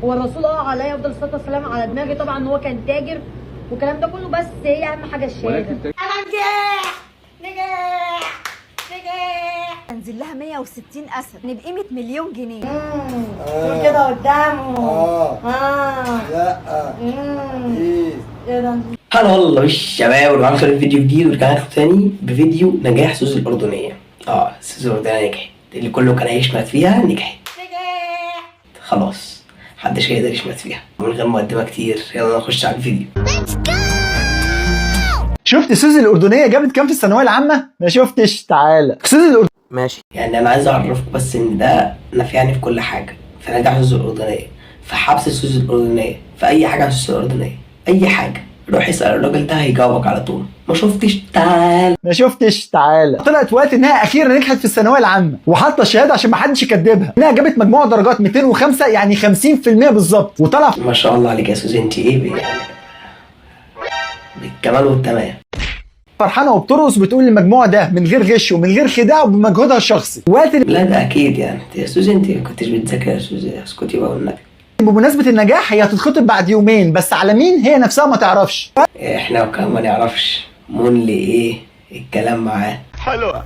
هو الرسول عليه افضل الصلاه والسلام على دماغي طبعا ان هو كان تاجر والكلام ده كله، بس هي اهم حاجه الشهاده. انا نجاح. انزل لها 160 اسد بقيمه مليون جنيه. تقول كده قدامه. لا ايه كده. هلا والله الشباب، ورجعنا لكم فيديو جديد ورجعنا لكم تاني بفيديو نجاح سوزي الأردنية. سوزي الأردنية نجحت، اللي كله كان هيشمت فيها نجحت. خلاص محدش هيقدر يشمت فيها. من غير مقدمة كتير يلا نخش على الفيديو. شفت سوزي الأردنية جابت كام في الثانوية العامة؟ ما شفتش. تعالى سوزي الأردنية ماشي، يعني أنا عايز أعرفك بس إن ده نفعني في كل حاجة، في نجاح سوزي الأردنية، في حبس سوزي الأردنية، في أي حاجة عن سوزي الأردنية، أي حاجة. روح اسأل الراجل ده هيجاوبك على طول. ما شفتش؟ تعال. طلعت وقت انها اخيرا نجحت في الثانويه العامه وحاطه الشهاده عشان ما حدش يكدبها، انها جابت مجموع درجات 205 يعني 50% بالظبط، وطلع ما شاء الله عليك يا سوزي، انت ايه يعني بالكمال والتمام. فرحانه وبترقص وبتقول المجموع ده من غير غش ومن غير خداع وبمجهودها الشخصي. وقت لا ده اكيد يعني يا سوزي، انت ما كنتش بتذاكر يا سوزي، اسكتي بقى والنبي. بمناسبه النجاح هي هتتخطب بعد يومين، بس على مين هي نفسها ما تعرفش. احنا وكمان ما نعرفش مون ايه الكلام معاه. حلوة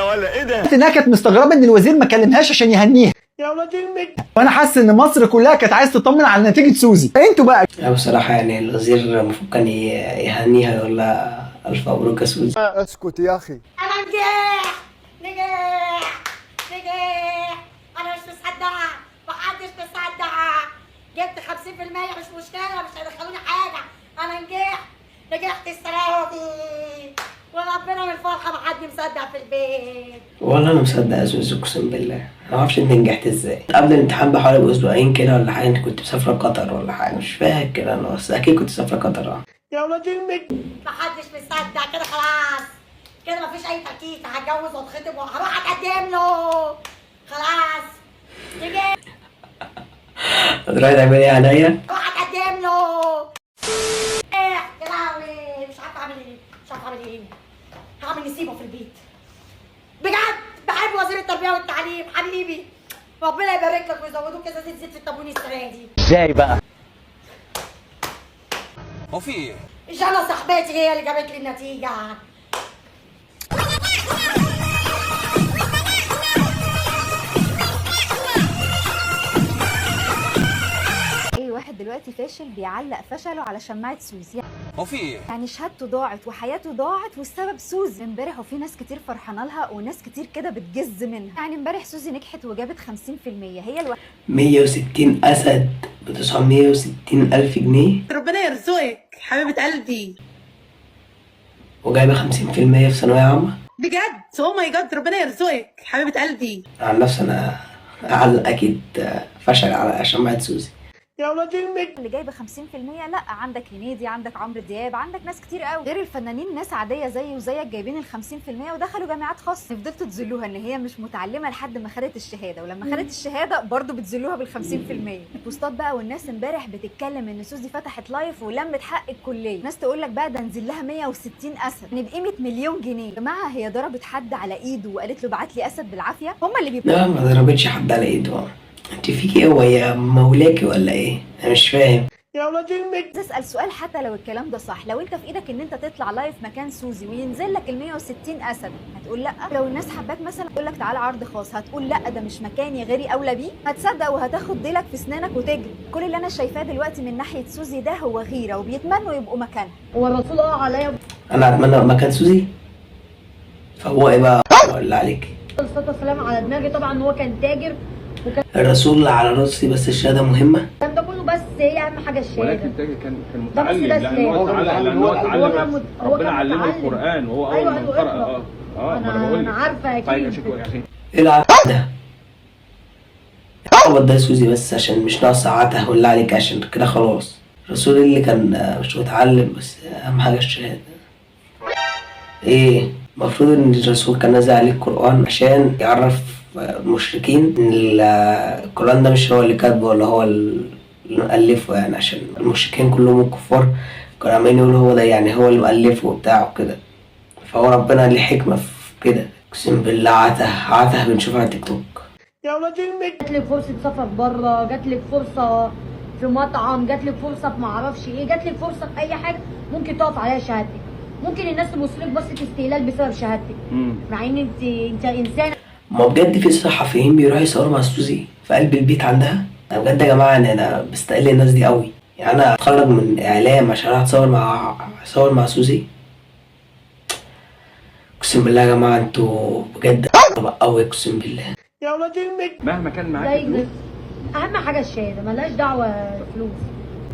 ولا ايه ده؟ انها كانت مستغربه ان الوزير ما كلمهاش عشان يهنيها. يا ولاد وانا حاسس ان مصر كلها كانت عايز تطمن على نتيجه سوزي. انتوا بقى بصراحه يعني الوزير المفروض كان يهنيها يقول لها الف مبروك يا سوزي. اسكت يا اخي. انا نجاح. انا مش مصدقه، محدش مصدقه. جبت 50% مش مشكله، مش هيدخلوني حاجه. انا نجحت السنه دي، وربنا من الفرحه ما حد مصدق في البيت. والله انا مصدق يا سوزي، اقسم بالله. انا ما اعرفش انت نجحت ازاي. قبل الامتحان بحوالي باسبوعين كده ولا حاجه انت كنت مسافره قطر ولا حاجه، مش فاكر انا، بس اكيد كنت مسافره قطر. يا ولاد محدش مصدق كده، خلاص كده مفيش اي تركيز. هتجوز واتخطب وهروح اتقدم له. خلاص نجحت. هتروحي تعملي ايه عينيا؟ روح اتقدم له. يا لهوي، مش عارفه اعمل ايه. هعمل نسيبه في البيت بجد. بحب وزير التربيه والتعليم حبيبي، ربنا يبارك لك ويزودوك كده زيت في التموين السنه دي. ازاي بقى؟ هو في ايه؟ جانا صاحبتي هي اللي جابت لي النتيجه. واحد دلوقتي فاشل بيعلق فشله على شماعه سوزي. هو في ايه؟ يعني شهادته ضاعت وحياته ضاعت والسبب سوزي امبارح، وفي ناس كتير فرحانه لها وناس كتير كده بتجز منها. يعني امبارح سوزي نجحت وجابت 50%، هي 160 اسد ب 960 الف جنيه، ربنا يرزقك حبيبه قلبي وجايبه 50% في ثانويه عامه. بجد. او ماي جاد، ربنا يرزقك حبيبه قلبي. عن نفسي انا اعلق اكيد فشل على شماعه سوزي. يا ولاد اللي جايبه 50%. لا، عندك هنيدي، عندك عمرو دياب، عندك ناس كتير قوي غير الفنانين، ناس عاديه زي وزيك جايبين ال 50% ودخلوا جامعات خاصه. فضلتوا تذلوها ان هي مش متعلمه لحد ما خدت الشهاده، ولما خدت الشهاده برضو بتذلوها بال 50%. البوستات بقى والناس امبارح بتتكلم ان سوزي فتحت لايف ولمت حق الكليه. ناس تقول لك بقى ده نزل لها 160 اسد بقيمه مليون جنيه. يا جماعه هي ضربت حد على ايده وقالت له بعت لي اسد بالعافيه؟ هم اللي بيبقوا. لا ما ضربتش حد على ايده. انت فيكي ايه؟ وهي مولاكي ولا ايه؟ انا مش فاهم. يا ولاد عايز اسال سؤال، حتى لو الكلام ده صح، لو انت في ايدك ان انت تطلع لايف مكان سوزي وينزل لك ال 160 اسد هتقول لا؟ لو الناس حباك مثلا تقول لك تعالى عرض خاص هتقول لا ده مش مكاني غيري اولى بيه؟ هتصدق وهتاخد ديلك في اسنانك وتجري. كل اللي انا شايفاه دلوقتي من ناحيه سوزي ده هو غيره، وبيتمنوا يبقوا مكانها. هو الرسول عليه انا اتمنى ابقى مكان سوزي. فهو ايه بقى ولا عليك؟ افضل الصلاه والسلام على دماغي طبعا ان هو كان تاجر الرسول على راسي، بس الشهاده مهمه. والكلام ده كله، بس هي اهم حاجه الشهاده. ولكن التاجر كان ده بس متعلم، ده لان هو سلاح. لان هو اتعلم هو ربنا كان علمه متعلم. القران وهو اول أيوة، من قال له قرأ. اقرأ. ما انا بقول انا لك. عارفه طيب يا اكيد. شيخ يا اخي، ايه العبط ده؟ العبط ده يا سوزي، بس عشان مش ناقص ساعاتها ولا عليك، عشان كده خلاص. الرسول اللي كان مش متعلم، بس اهم حاجه الشهاده. ايه المفروض ان الرسول كان نازل عليه القران عشان يعرف المشركين ان القران ده مش هو اللي كاتبه ولا هو اللي مؤلفه، يعني عشان المشركين كلهم الكفار كانوا عمالين يقولوا هو ده، يعني هو اللي مؤلفه وبتاع وكده. فهو ربنا ليه حكمه في كده. اقسم بالله عته بنشوفها على تيك توك. جات لك فرصه سفر بره، جات لك فرصه في مطعم، جات لك فرصه في معرفش ايه، جات لك فرصه في اي حاجه ممكن تقف عليها شهادتك. ممكن الناس تبص لك بصه استهلال بسبب شهادتك، مع ان انت انسانه. ما بجد في صحفيين بيروحوا يصوروا مع سوزي في قلب البيت عندها. انا بجد يا جماعه انا بستقل الناس دي قوي. يعني انا اتخرج من اعلام عشان اروح اصور مع سوزي؟ اقسم بالله يا جماعه انتوا بجد قوي، اقسم بالله. مهما كان معاك زي فلوس اهم حاجه الشهاده، ملهاش دعوه الفلوس.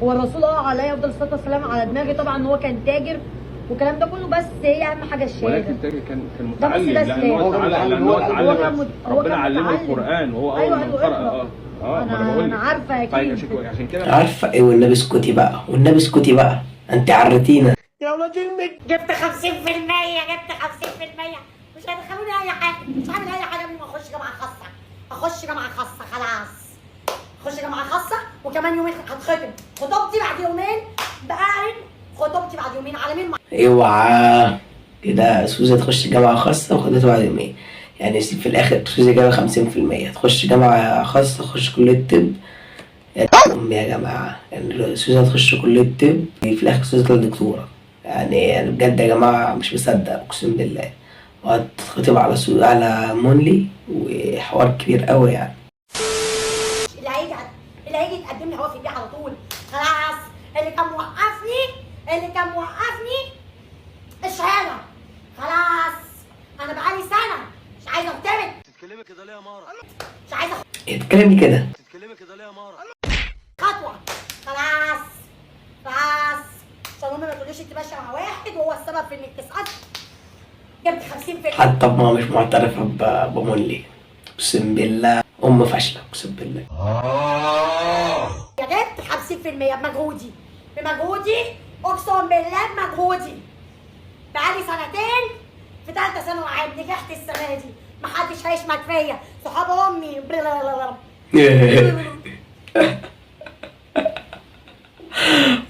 هو الرسول عليه افضل الصلاه والسلام على دماغي طبعا ان هو كان تاجر والكلام ده كله، بس هي اهم حاجه الشهاده. ولكن تاجر كان ده بس متعلم، ده لان هو سلاح. اتعلم هو ربنا كان علمه متعلم. القران وهو أيوة، اول من قال له قرأ. اقرأ. ما انا بقول انا لك. عارفه طيب اكيد. عشان كده عارفه ايه؟ والنبي اسكتي بقى، والنبي اسكتي بقى، انت عرتينا. جبت 50%، جبت 50%. مش هيدخلوني اي حاجه، مش هعمل اي حاجه من ما اخش جامعه خاصه. اخش جامعه خاصه خلاص. اخش جامعه خاصه وكمان يومين هتخطب. خطوبتي بعد يومين بقارن. خطوبتي بعد يومين على مين؟ اوعى كده سوزي تخش جامعة خاصة وخدته بعد يومين. يعني في الآخر سوزي جابة 50%، تخش جامعة خاصة، تخش كلية طب. يا أمي يا جماعة، يعني سوزي هتخش كلية طب في الآخر سوزي تطلع دكتورة. يعني بجد يا جماعة مش مصدق أقسم بالله. وهتتخطب على مونلي، وحوار كبير قوي يعني. اللي هيجي يتقدم لي هو في البيت على طول. خلاص اللي كان موقفني الشهاده. خلاص انا بقالي سنه مش عايزه ارتبط. تتكلمي كده ليه يا مارا؟ مش عايزه اتكلمي كده. تتكلمي كده ليه يا مارا؟ خطوه. خلاص عشان امي ما تقوليش انت ماشيه مع واحد وهو السبب في انك تسقطي. جبت 50%. حتى ماما مش معترفة بمونلي. اقسم بالله ام فاشلة، اقسم بالله. يا جبت 50% بمجهودي اقسم بالله بمجهودي. بقالي سنتين في ثالثه ثانوي عام، نجحت السنه دي. محدش هيشمت فيا، صحاب امي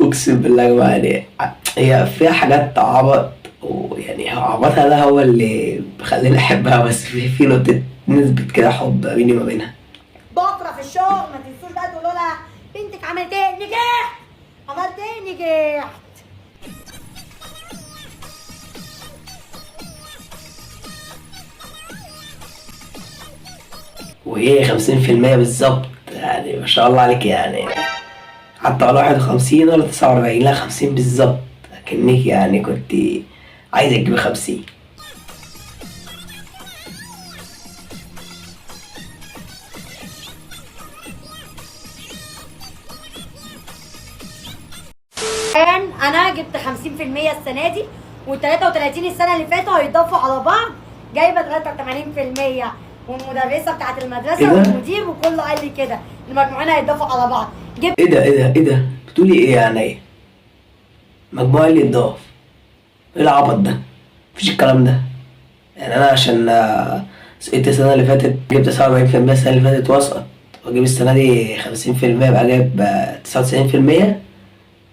اقسم بالله يا جماعه، يعني هي فيها حاجات عبط، ويعني عبطها ده هو اللي بيخليني احبها، بس في نقطه نسبه كده حب بيني وما بينها. بكره في الشغل ما تنسوش بقى تقولوا لها بنتك عملت ايه؟ نجحت. عملت ايه؟ نجحت. وهي 50% بالظبط، يعني ما شاء الله عليك. يعني حتى ولا 51 ولا 49، لا 50 بالظبط. لكنك يعني كنت عايزة تجيبي 50. انا جبت 50% السنه دي و33 السنه اللي فاتوا هيتضافوا على بعض. جايبه 83%، والمدرسه بتاعت المدرسه إيه ده؟ والمدير وكله قال لي كده المجموعين هيتضافوا على بعض. جبت ايه ده بتقولي ايه يعني؟ ايه مجموعة اللي اتضاف؟ ايه العبط ده؟ مفيش الكلام ده. يعني انا عشان سقطت السنة اللي فاتت جبت 47%، السنة اللي فاتت واسقط واجيب السنة دي 50% يبقى جايب 99%؟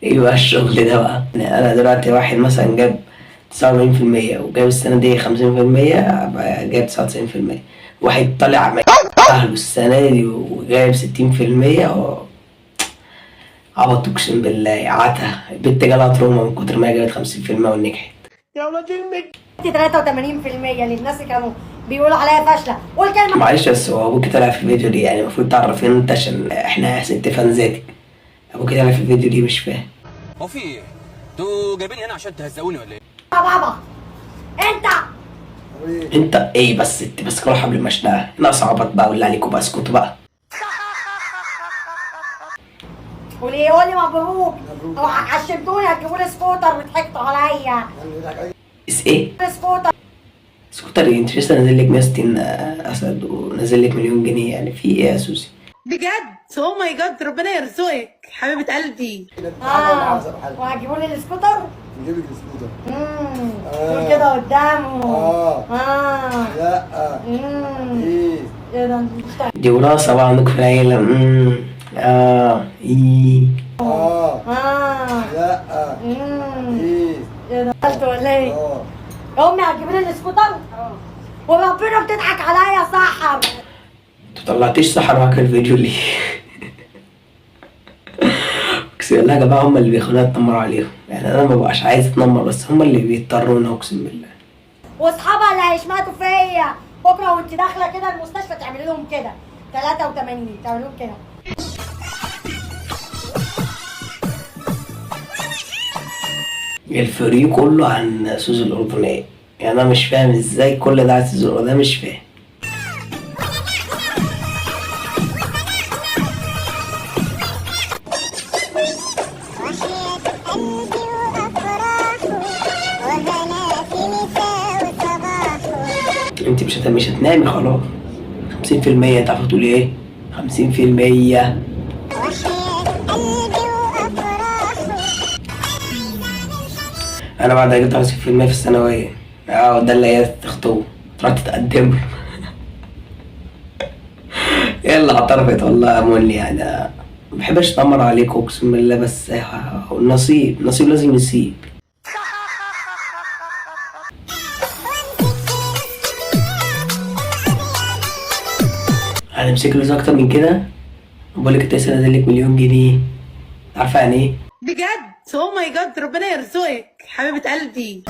ايه بقى الشغل ده بقى؟ يعني انا دلوقتي واحد مثلا جاب 49% وجايب السنة دي 50%، ابقى جايب 99%. واحد طالع اهله السنة دي وجايب 60%. عبط اقسم بالله. عتها البنت جالها تروما من كتر ما هي جابت 50% ونجحت. 83% للناس اللي كانوا بيقولوا عليا فاشله. والكلمه معلش بس هو ابوك طلع في الفيديو دي، يعني المفروض تعرفين انت عشان احنا ست فانزاتك. ابوك طلع في الفيديو دي مش فاهم. هو في ايه؟ انتوا جايبيني هنا عشان تهزقوني ولا ايه؟ يا بابا انت ايه بس؟ انت بس كل حبل المشنقه ناقص عبط بقى، واللي عليكم بقى اسكتوا بقى. وليه يقول لي مبروك؟ هو عشمتوني هتجيبوا لي سكوتر وضحكتوا عليا. اس ايه؟ سكوتر سكوتر ايه؟ انت لسه نازل لك 160 اسد ونازل لك مليون جنيه، يعني في ايه يا سوسي؟ بجد او ماي جاد ربنا يرزقك حبيبه قلبي. وهتجيبوا لي السكوتر؟ نجيب لك السكوتر. تقول كده قدامه. لا. ايه ايه ده؟ دي وراثة بقى عندكم في العيلة. ايه لا. ايه ايه ده؟ قلت ولا ايه؟ امي هتجيب لي السكوتر؟ وربنا بتضحك عليا يا سحر. انتوا طلعتيش سحر معاك الفيديو ليه؟ اقسم بالله يا جماعه هم اللي بيخلونا نتنمر عليهم، يعني انا مبقاش عايز اتنمر بس هم اللي بيضطرونا اقسم بالله. واصحابها اللي هيشمتوا فيا بكره وانت داخله كده المستشفى تعملي لهم كده 83 تعملي لهم كده. الفري كله عن سوزي الأردنية، يعني أنا مش فاهم إزاي كل ده عن سوزي الأردنية، مش فاهم. انت مش هتنامي خلاص. 50% انت عارفة تقولي ايه؟ 50%. انا بعد ما جبت 50% في الثانوية ده اللي هي تخطبه تروح تتقدم له. ايه اللي اعترفت والله يا مني، يعني مبحبش اتنمر عليك اقسم بالله، بس النصيب لازم يسيب. هنمسك له اكتر من كده وبقولك انت لسه نازل لك مليون جنيه، عارفه يعني ايه؟ بجد او ماي جاد ربنا يرزقك حبيبه قلبي.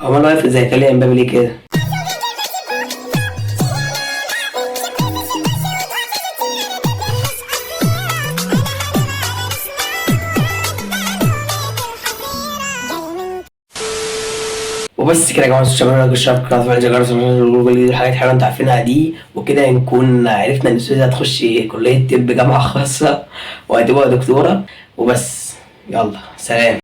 هو انا واقف زي كلي امبابي ليه كده؟ وبس كده يا جماعه، شباب الشباب كده فعلا جرس الحاجات حلوه انتوا عارفينها دي، وكده نكون عرفنا ان سوزي هتخش كليه طب جامعه خاصه وهتبقى دكتوره وبس. يلا سلام.